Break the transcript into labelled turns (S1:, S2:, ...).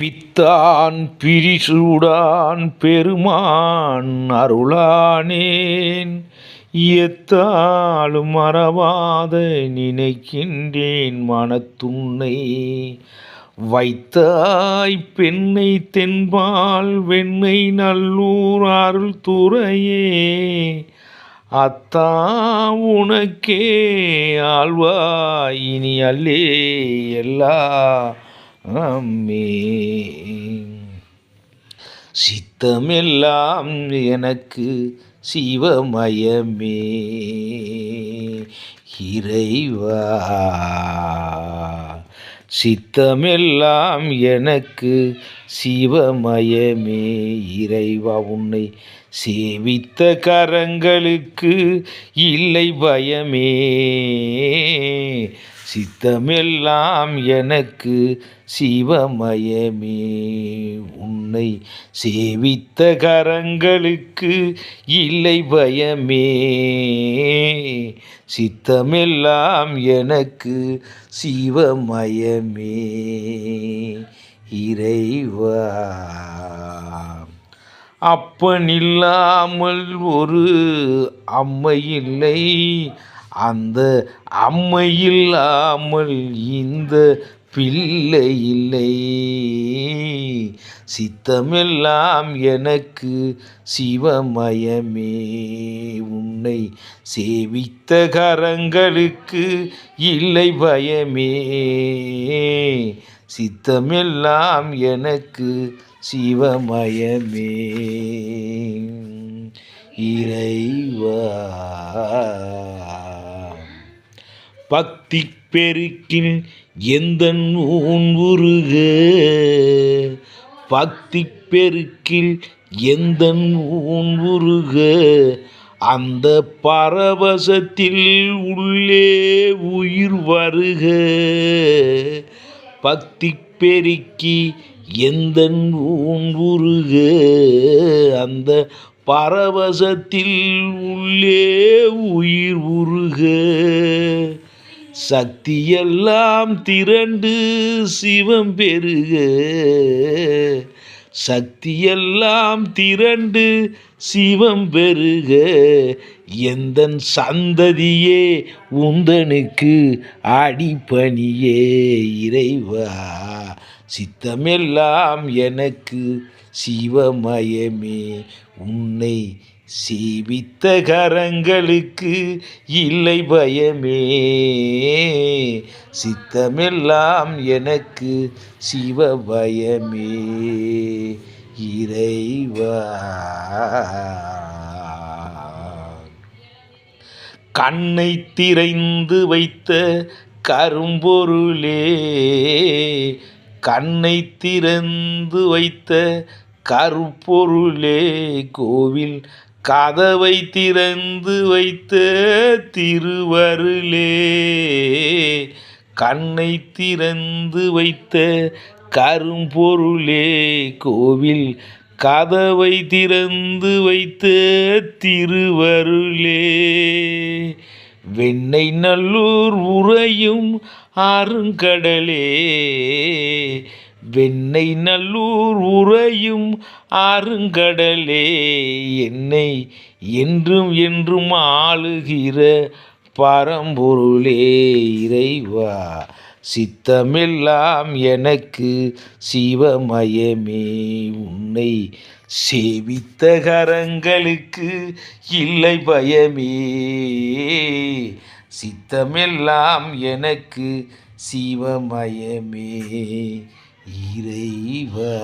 S1: பித்தான் பிரிசூடான் பெருமான் அருளானேன் எத்தாலும் மறவாத நினைக்கின்றேன் மனத்துன்னை வைத்தாய் பெண்ணை தென்பால் வெண்ணை நல்லூர் அருள் துறையே அத்தா உனக்கே ஆழ்வாய் இனி அல்லே எல்லா அம்மே சித்தமெல்லாம் எனக்கு சிவமயமே இறைவா சித்தமெல்லாம் எனக்கு சிவமயமே இறைவா உன்னை சேவித்த கரங்களுக்கு இல்லை பயமே சித்தமெல்லாம் எனக்கு சிவமயமே உன்னை சேவித்த கரங்களுக்கு இல்லை பயமே சித்தமெல்லாம் எனக்கு சிவமயமே இறைவா அப்பனில்லாமல் ஒரு அம்மை இல்லை அந்த அம்மை இல்லாமல் இந்த பிள்ளை இல்லை சித்தமெல்லாம் எனக்கு சிவமயமே உன்னை சேவித்த கரங்களுக்கு இல்லை பயமே சித்தமெல்லாம் எனக்கு சிவமயமே இறைவா பக்தி பெருக்கில் எந்தன் ஊன் உருக பக்தி பெருக்கில் எந்தன் ஊன் உருக அந்த பரவசத்தில் உள்ளே உயிர் வருக பக்தி பெருக்கி எந்தன் ஊன் உருக அந்த பரவசத்தில் உள்ளே உயிர் உருக சக்தியெல்லாம் திரண்டு சிவம் பெருக சக்தியெல்லாம் திரண்டு சிவம் பெருக எந்தன் சந்ததியே உந்தனுக்கு அடிபணியே இறைவா சித்தமெல்லாம் எனக்கு சிவமயமே உன்னை சேவித்த கரங்களுக்கு இல்லை பயமே சித்தமெல்லாம் எனக்கு சிவபயமே இறைவா கண்ணை திறந்து வைத்த கரும்பொருளே கண்ணை திறந்து வைத்த கருப்பொருளே கோவில் கதவை திறந்து வைத்த திருவருளே கண்ணை திறந்து வைத்த கரும்பொருளே கோவில் கதவை திறந்து வைத்த திருவருளே வெண்ணை நல்லூர் உறையும் அருங்கடலே வெண்ணை நல்லூர் உறையும் அருங்கடலே என்னை என்றும் என்றும் ஆளுகிற பரம்பொருளே இறைவா சித்தமெல்லாம் எனக்கு சிவமயமே உன்னை சேவித்த கரங்களுக்கு இல்லை பயமே சித்தமெல்லாம் எனக்கு சிவமயமே இறைவா